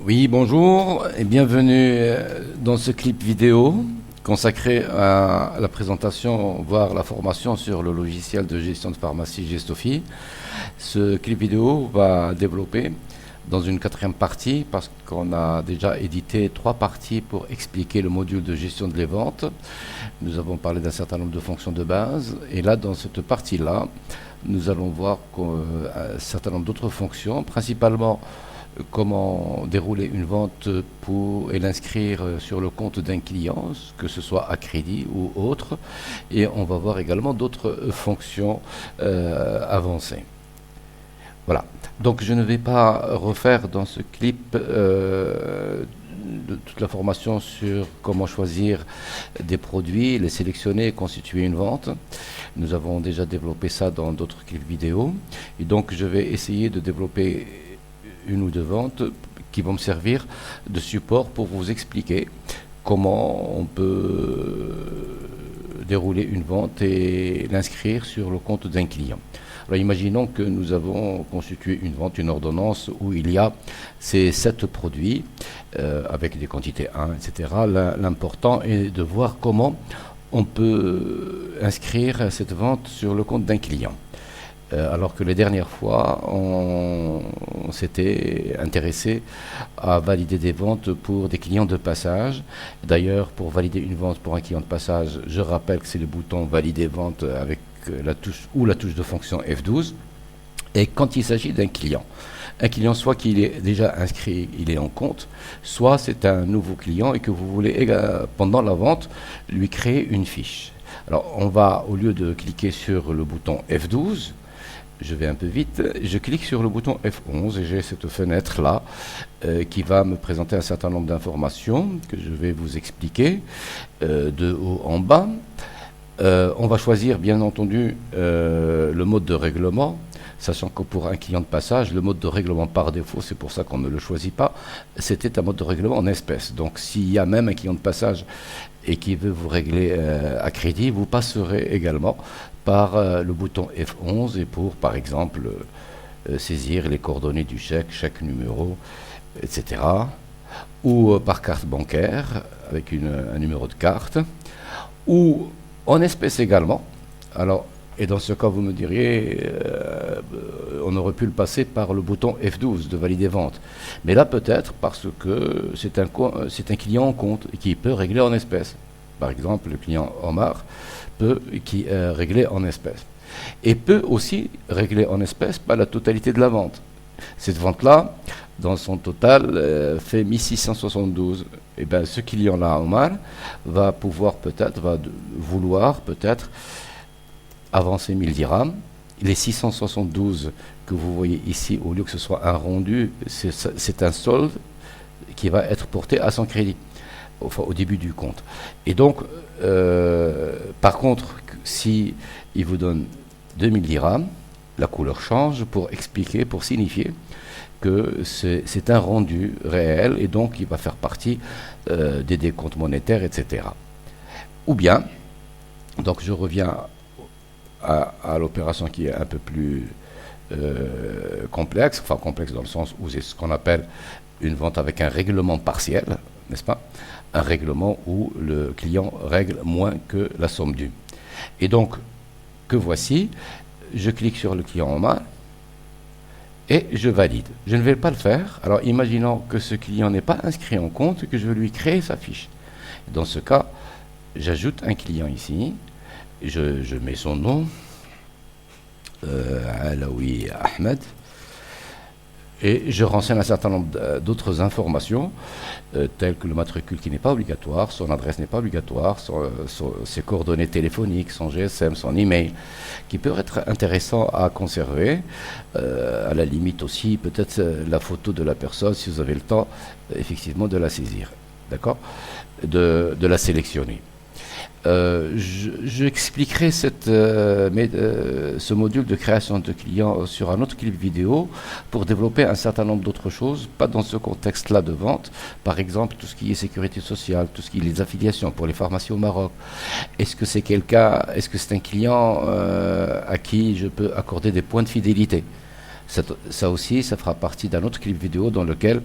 Oui, bonjour et bienvenue dans ce clip vidéo consacré à la présentation, voire la formation sur le logiciel de gestion de pharmacie Gestofi. Ce clip vidéo va développer dans une quatrième partie parce qu'on a déjà édité 3 parties pour expliquer le module de gestion de les ventes. Nous avons parlé d'un certain nombre de fonctions de base et là, dans cette partie-là, nous allons voir un certain nombre d'autres fonctions, principalement comment dérouler une vente et l'inscrire sur le compte d'un client, que ce soit à crédit ou autre. Et on va voir également d'autres fonctions avancées. Voilà. Donc je ne vais pas refaire dans ce clip toute la formation sur comment choisir des produits, les sélectionner et constituer une vente. Nous avons déjà développé ça dans d'autres clips vidéo. Et donc je vais essayer de développer une ou deux ventes qui vont me servir de support pour vous expliquer comment on peut dérouler une vente et l'inscrire sur le compte d'un client. Alors imaginons que nous avons constitué une vente, une ordonnance où il y a ces 7 produits avec des quantités 1, etc. L'important est de voir comment on peut inscrire cette vente sur le compte d'un client. Alors que les dernières fois, on s'était intéressé à valider des ventes pour des clients de passage. D'ailleurs, pour valider une vente pour un client de passage, je rappelle que c'est le bouton valider vente avec la touche ou la touche de fonction F12. Et quand il s'agit d'un client, soit qu'il est déjà inscrit, il est en compte, soit c'est un nouveau client et que vous voulez, pendant la vente, lui créer une fiche. Alors, on va, au lieu de cliquer sur le bouton F12, je vais un peu vite, je clique sur le bouton F11 et j'ai cette fenêtre-là qui va me présenter un certain nombre d'informations que je vais vous expliquer de haut en bas. On va choisir bien entendu le mode de règlement, sachant que pour un client de passage, le mode de règlement par défaut, c'est pour ça qu'on ne le choisit pas, c'était un mode de règlement en espèces. Donc s'il y a même un client de passage et qui veut vous régler à crédit, vous passerez également par le bouton F11 et pour, par exemple, saisir les coordonnées du chèque numéro, etc. Ou par carte bancaire, avec un numéro de carte, ou en espèces également. Alors, et dans ce cas, vous me diriez, on aurait pu le passer par le bouton F12 de valider vente. Mais là, peut-être parce que c'est un client en compte qui peut régler en espèces. Par exemple, le client Omar peut régler en espèces. Et peut aussi régler en espèces pas la totalité de la vente. Cette vente-là, dans son total, fait 1672. Et bien, ce client-là, Omar, va vouloir peut-être avancer 1000 dirhams. Les 672 que vous voyez ici, au lieu que ce soit un rendu, c'est un solde qui va être porté à son crédit, enfin au début du compte. Et donc, par contre, si il vous donne 2000 dirhams, la couleur change pour signifier que c'est un rendu réel et donc il va faire partie des décomptes monétaires, etc. Ou bien, donc je reviens à l'opération qui est un peu plus complexe dans le sens où c'est ce qu'on appelle une vente avec un règlement partiel, n'est-ce pas? Un règlement où le client règle moins que la somme due. Et donc, que voici, je clique sur le client en main et je valide. Je ne vais pas le faire. Alors, imaginons que ce client n'est pas inscrit en compte et que je veux lui créer sa fiche. Dans ce cas, j'ajoute un client ici. Je mets son nom, Alaoui Ahmed, et je renseigne un certain nombre d'autres informations, telles que le matricule qui n'est pas obligatoire, son adresse n'est pas obligatoire, ses coordonnées téléphoniques, son GSM, son email, qui peut être intéressant à conserver. À la limite aussi, peut-être la photo de la personne, si vous avez le temps, effectivement, de la saisir, d'accord, de la sélectionner. J'expliquerai ce module de création de clients sur un autre clip vidéo pour développer un certain nombre d'autres choses, pas dans ce contexte-là de vente. Par exemple, tout ce qui est sécurité sociale, tout ce qui est les affiliations pour les pharmacies au Maroc. Est-ce que c'est un client à qui je peux accorder des points de fidélité? Ça aussi, ça fera partie d'un autre clip vidéo dans lequel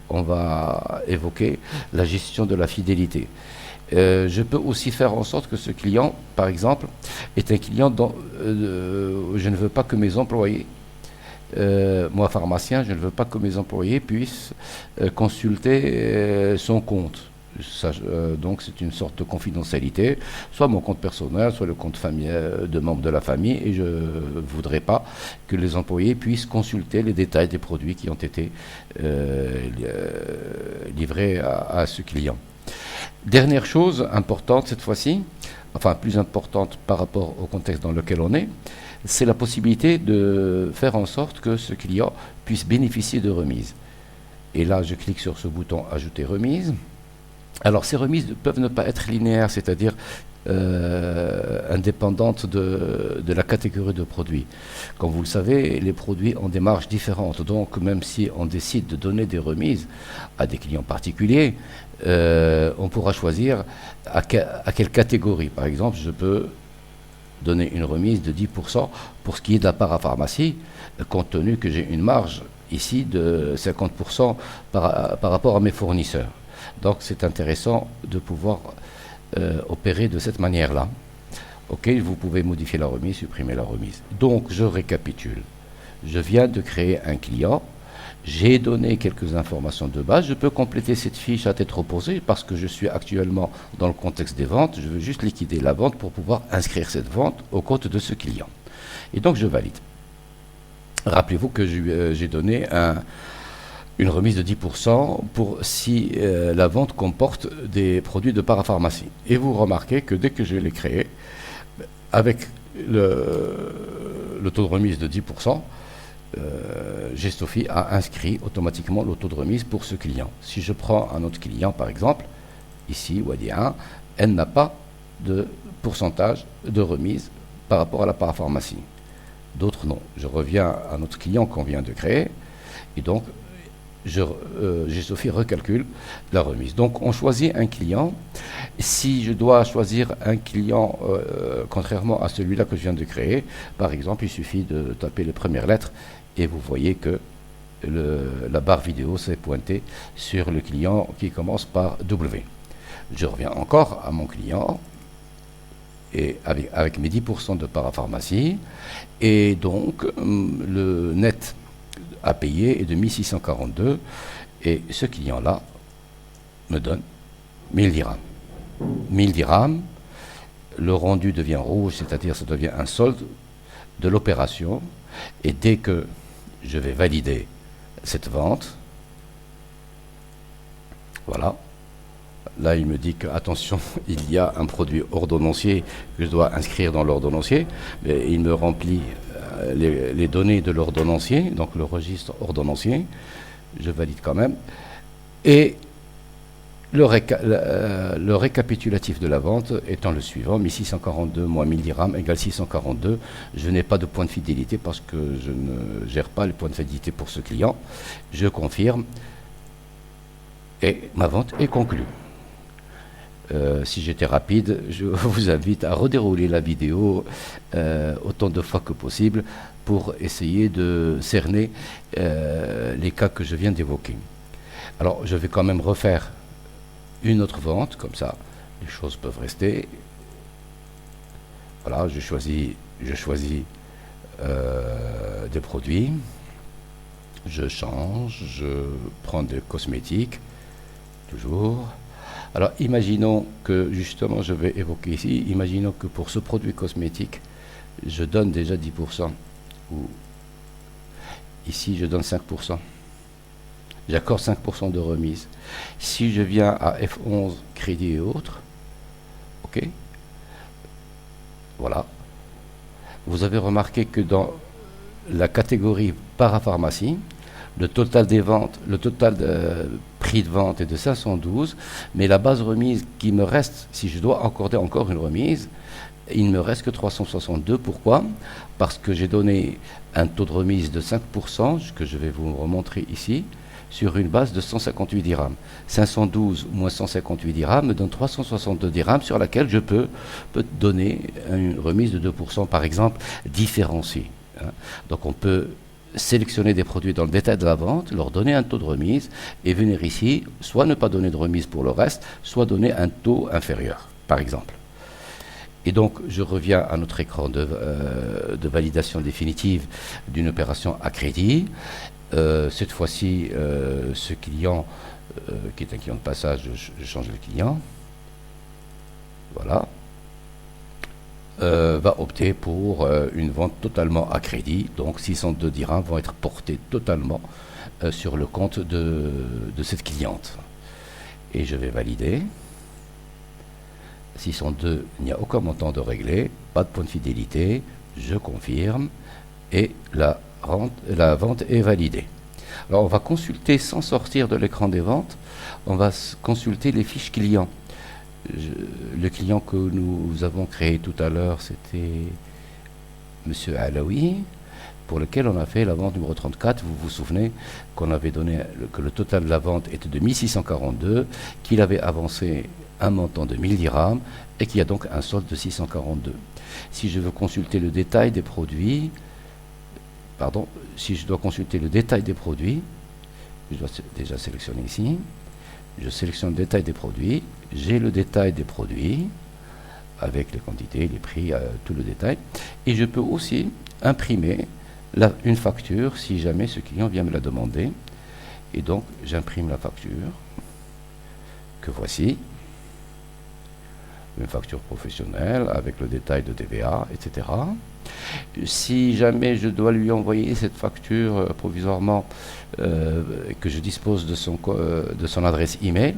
on va évoquer la gestion de la fidélité. Je peux aussi faire en sorte que ce client, par exemple, est un client dont je ne veux pas que mes employés, moi pharmacien, je ne veux pas que mes employés puissent consulter son compte. Donc c'est une sorte de confidentialité, soit mon compte personnel, soit le compte familial de membres de la famille, et je ne voudrais pas que les employés puissent consulter les détails des produits qui ont été livrés à ce client. Dernière chose importante cette fois-ci, enfin plus importante par rapport au contexte dans lequel on est, c'est la possibilité de faire en sorte que ce client puisse bénéficier de remises. Et là, je clique sur ce bouton « Ajouter remise ». Alors, ces remises peuvent ne pas être linéaires, c'est-à-dire indépendantes de la catégorie de produits. Comme vous le savez, les produits ont des marges différentes. Donc, même si on décide de donner des remises à des clients particuliers, on pourra choisir à quelle catégorie. Par exemple, je peux donner une remise de 10% pour ce qui est de la parapharmacie, compte tenu que j'ai une marge ici de 50% par rapport à mes fournisseurs. Donc c'est intéressant de pouvoir opérer de cette manière-là. Ok, vous pouvez modifier la remise, supprimer la remise. Donc je récapitule. Je viens de créer un client. J'ai donné quelques informations de base. Je peux compléter cette fiche à tête reposée parce que je suis actuellement dans le contexte des ventes. Je veux juste liquider la vente pour pouvoir inscrire cette vente au compte de ce client. Et donc je valide. Rappelez-vous que j'ai donné une remise de 10% pour si la vente comporte des produits de parapharmacie. Et vous remarquez que dès que je l'ai créé, avec le taux de remise de 10%, Gestofi a inscrit automatiquement le taux de remise pour ce client. Si je prends un autre client, par exemple, ici, Wadi 1, elle n'a pas de pourcentage de remise par rapport à la parapharmacie. D'autres non. Je reviens à notre client qu'on vient de créer, et donc Gestofi recalcule la remise. Donc on choisit un client. Si je dois choisir un client contrairement à celui-là que je viens de créer, par exemple, il suffit de taper les premières lettres et vous voyez que la barre vidéo s'est pointée sur le client qui commence par W. Je reviens encore à mon client et avec mes 10% de parapharmacie, et donc le net à payer est de 1642, et ce client-là me donne 1000 dirhams. 1000 dirhams, le rendu devient rouge, c'est-à-dire ça devient un solde de l'opération, et dès que je vais valider cette vente, voilà, là il me dit que attention, il y a un produit ordonnancier que je dois inscrire dans l'ordonnancier, mais il me remplit les données de l'ordonnancier, donc le registre ordonnancier, je valide quand même, et le récapitulatif de la vente étant le suivant: 1642 moins 1000 dirhams égale 642. Je n'ai pas de point de fidélité parce que je ne gère pas les points de fidélité pour ce client. Je confirme et ma vente est conclue. Si j'étais rapide, je vous invite à redérouler la vidéo autant de fois que possible pour essayer de cerner les cas que je viens d'évoquer. Alors je vais quand même refaire une autre vente, comme ça les choses peuvent rester. Voilà, je choisis des produits, je change, je prends des cosmétiques, toujours. Alors imaginons que, justement je vais évoquer ici, imaginons que pour ce produit cosmétique, je donne déjà 10%, ou ici je donne 5%. J'accorde 5% de remise. Si je viens à F11, crédit et autres, ok, voilà. Vous avez remarqué que dans la catégorie parapharmacie, le total des ventes, le total de prix de vente est de 512, mais la base remise qui me reste, si je dois accorder encore une remise, il ne me reste que 362. Pourquoi? Parce que j'ai donné un taux de remise de 5%, que je vais vous remontrer ici, sur une base de 158 dirhams. 512 moins 158 dirhams me donne 362 dirhams sur laquelle je peux donner une remise de 2%, par exemple, différenciée. Donc on peut sélectionner des produits dans le détail de la vente, leur donner un taux de remise et venir ici, soit ne pas donner de remise pour le reste, soit donner un taux inférieur, par exemple. Et donc, je reviens à notre écran de validation définitive d'une opération à crédit. Cette fois-ci, ce client, qui est un client de passage, je change le client. Voilà. Va opter pour une vente totalement à crédit. Donc 602 dirhams vont être portés totalement sur le compte de cette cliente. Et je vais valider. 602, il n'y a aucun montant de réglé, pas de point de fidélité, je confirme et la vente est validée. Alors on va consulter sans sortir de l'écran des ventes, on va consulter les fiches clients. Le client que nous avons créé tout à l'heure, c'était Monsieur Alaoui, pour lequel on a fait la vente numéro 34. Vous vous souvenez qu'on avait donné que le total de la vente était de 1642, qu'il avait avancé un montant de 1000 dirhams et qu'il y a donc un solde de 642. Si je veux consulter le détail des produits, si je dois consulter le détail des produits, je dois déjà sélectionner ici. Je sélectionne le détail des produits, j'ai le détail des produits, avec les quantités, les prix, tout le détail. Et je peux aussi imprimer une facture si jamais ce client vient me la demander. Et donc, j'imprime la facture, que voici. Une facture professionnelle avec le détail de TVA, etc. Si jamais je dois lui envoyer cette facture provisoirement, que je dispose de son adresse email,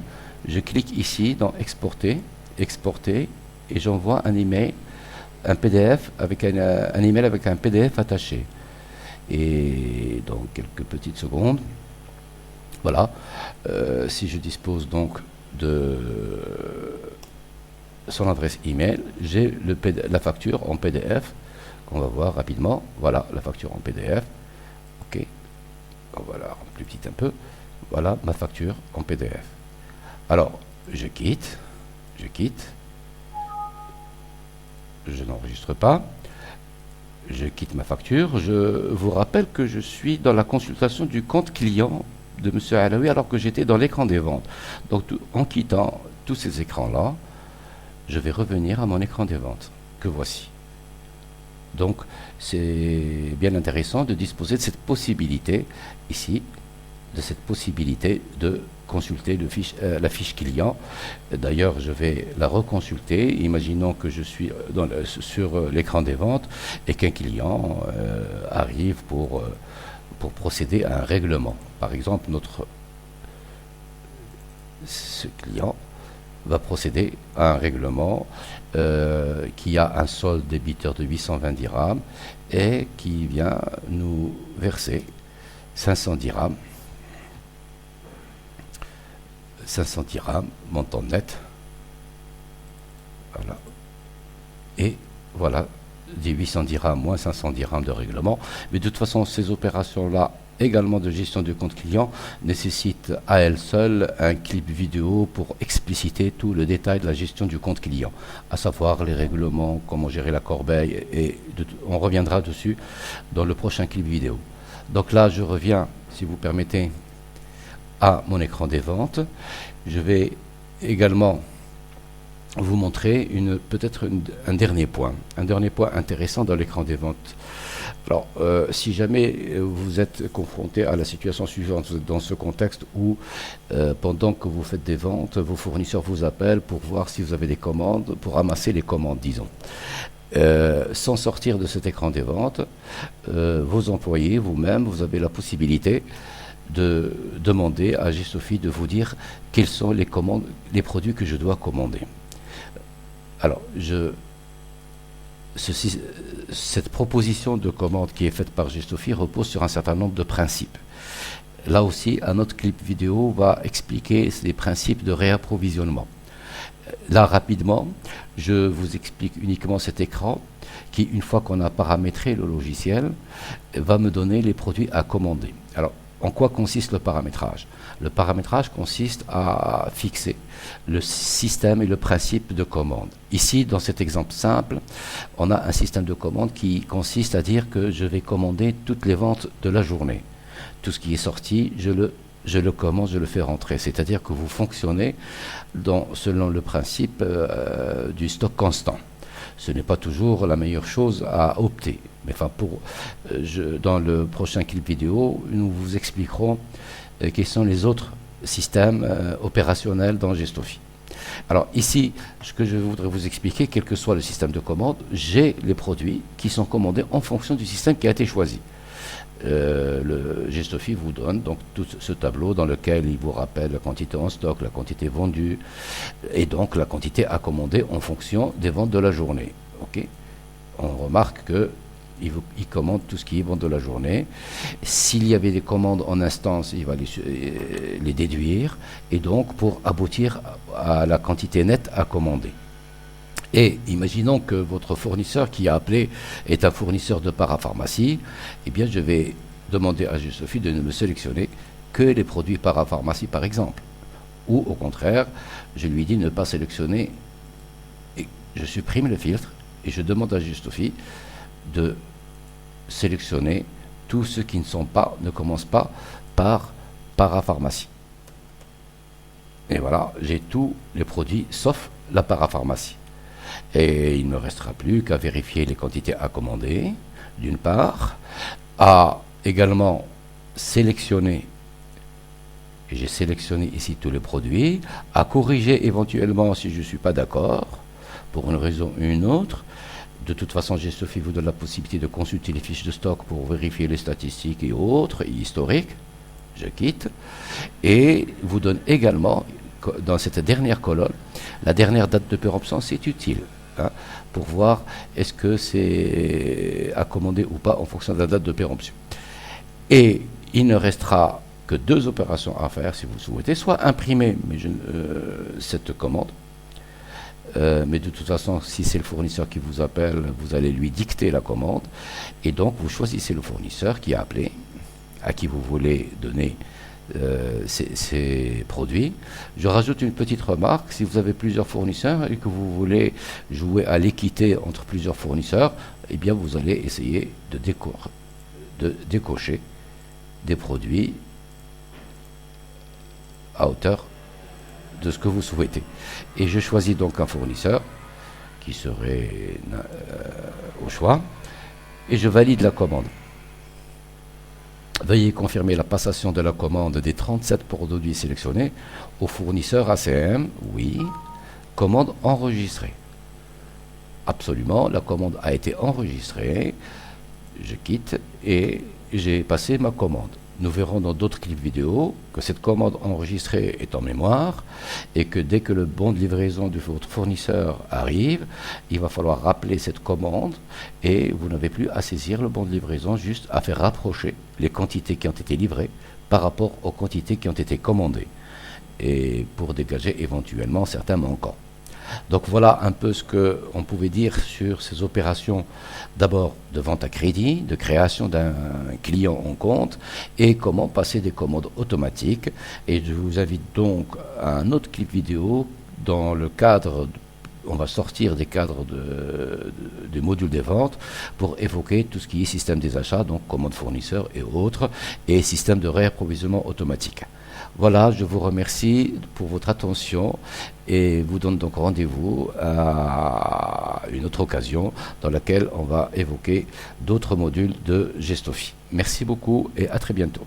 je clique ici dans exporter, et j'envoie un email, un PDF avec un email avec un PDF attaché. Et dans quelques petites secondes, voilà, si je dispose donc de son adresse email, j'ai la facture en PDF qu'on va voir rapidement. Voilà la facture en PDF. Ok, on va la rendre plus petite un peu. Voilà ma facture en PDF. Alors, je quitte, je n'enregistre pas, je quitte ma facture. Je vous rappelle que je suis dans la consultation du compte client de M. Alaoui alors que j'étais dans l'écran des ventes. Donc, en quittant tous ces écrans-là, je vais revenir à mon écran des ventes, que voici. Donc, c'est bien intéressant de disposer de cette possibilité, ici, de consulter la fiche client. D'ailleurs, je vais la reconsulter. Imaginons que je suis sur l'écran des ventes et qu'un client arrive pour procéder à un règlement. Par exemple, ce client va procéder à un règlement qui a un solde débiteur de 820 dirhams et qui vient nous verser 500 dirhams. 500 dirhams, montant net. Voilà. Et voilà, des 800 dirhams moins 500 dirhams de règlement. Mais de toute façon, ces opérations-là, également de gestion du compte client, nécessitent à elles seules un clip vidéo pour expliciter tout le détail de la gestion du compte client, à savoir les règlements, comment gérer la corbeille, et on reviendra dessus dans le prochain clip vidéo. Donc là, je reviens, si vous permettez, à mon écran des ventes. Je vais également vous montrer peut-être un dernier point intéressant dans l'écran des ventes. Alors, si jamais vous êtes confronté à la situation suivante, vous êtes dans ce contexte où, pendant que vous faites des ventes, vos fournisseurs vous appellent pour voir si vous avez des commandes, pour ramasser les commandes, disons. Sans sortir de cet écran des ventes, vos employés, vous-même, vous avez la possibilité de demander à Gestofi de vous dire quels sont les produits que je dois commander. Alors, cette proposition de commande qui est faite par Gestofi repose sur un certain nombre de principes. Là aussi, un autre clip vidéo va expliquer les principes de réapprovisionnement. Là, rapidement, je vous explique uniquement cet écran qui, une fois qu'on a paramétré le logiciel, va me donner les produits à commander. Alors, en quoi consiste le paramétrage? Le paramétrage consiste à fixer le système et le principe de commande. Ici, dans cet exemple simple, on a un système de commande qui consiste à dire que je vais commander toutes les ventes de la journée. Tout ce qui est sorti, je le commande, je le fais rentrer. C'est-à-dire que vous fonctionnez selon le principe du stock constant. Ce n'est pas toujours la meilleure chose à opter. Mais enfin, dans le prochain clip vidéo, nous vous expliquerons quels sont les autres systèmes opérationnels dans Gestofi. Alors ici, ce que je voudrais vous expliquer, quel que soit le système de commande, j'ai les produits qui sont commandés en fonction du système qui a été choisi. Le Gestofi vous donne donc tout ce tableau dans lequel il vous rappelle la quantité en stock, la quantité vendue et donc la quantité à commander en fonction des ventes de la journée. Okay, on remarque que il commande tout ce qui est vente de la journée. S'il y avait des commandes en instance, il va les déduire et donc pour aboutir à la quantité nette à commander. Et imaginons que votre fournisseur qui a appelé est un fournisseur de parapharmacie, eh bien je vais demander à Gestofi de ne me sélectionner que les produits parapharmacie par exemple. Ou au contraire, je lui dis de ne pas sélectionner, et je supprime le filtre et je demande à Gestofi de sélectionner tous ceux qui ne commencent pas par parapharmacie. Et voilà, j'ai tous les produits sauf la parapharmacie. Et il ne me restera plus qu'à vérifier les quantités à commander, d'une part, à également sélectionner, et j'ai sélectionné ici tous les produits, à corriger éventuellement si je ne suis pas d'accord, pour une raison ou une autre. De toute façon, Gestofi vous donne la possibilité de consulter les fiches de stock pour vérifier les statistiques et autres, et historiques. Je quitte. Et vous donne également, dans cette dernière colonne, la dernière date de péremption, c'est utile. Hein, pour voir est-ce que c'est à commander ou pas en fonction de la date de péremption. Et il ne restera que deux opérations à faire si vous le souhaitez, soit imprimer cette commande, mais de toute façon, si c'est le fournisseur qui vous appelle, vous allez lui dicter la commande, et donc vous choisissez le fournisseur qui a appelé, à qui vous voulez donner ces produits. Je rajoute une petite remarque, si vous avez plusieurs fournisseurs et que vous voulez jouer à l'équité entre plusieurs fournisseurs, eh bien vous allez essayer de décocher des produits à hauteur de ce que vous souhaitez. Et je choisis donc un fournisseur qui serait au choix et je valide la commande. Veuillez confirmer la passation de la commande des 37 produits sélectionnés au fournisseur ACM. Oui. Commande enregistrée. Absolument, la commande a été enregistrée. Je quitte et j'ai passé ma commande. Nous verrons dans d'autres clips vidéo que cette commande enregistrée est en mémoire et que dès que le bon de livraison de votre fournisseur arrive, il va falloir rappeler cette commande et vous n'avez plus à saisir le bon de livraison, juste à faire rapprocher les quantités qui ont été livrées par rapport aux quantités qui ont été commandées et pour dégager éventuellement certains manquants. Donc voilà un peu ce qu'on pouvait dire sur ces opérations, d'abord de vente à crédit, de création d'un client en compte et comment passer des commandes automatiques. Et je vous invite donc à un autre clip vidéo dans le cadre, on va sortir des cadres des modules des ventes pour évoquer tout ce qui est système des achats, donc commande fournisseur et autres, et système de réapprovisionnement automatique. Voilà, je vous remercie pour votre attention et vous donne donc rendez-vous à une autre occasion dans laquelle on va évoquer d'autres modules de Gestofi. Merci beaucoup et à très bientôt.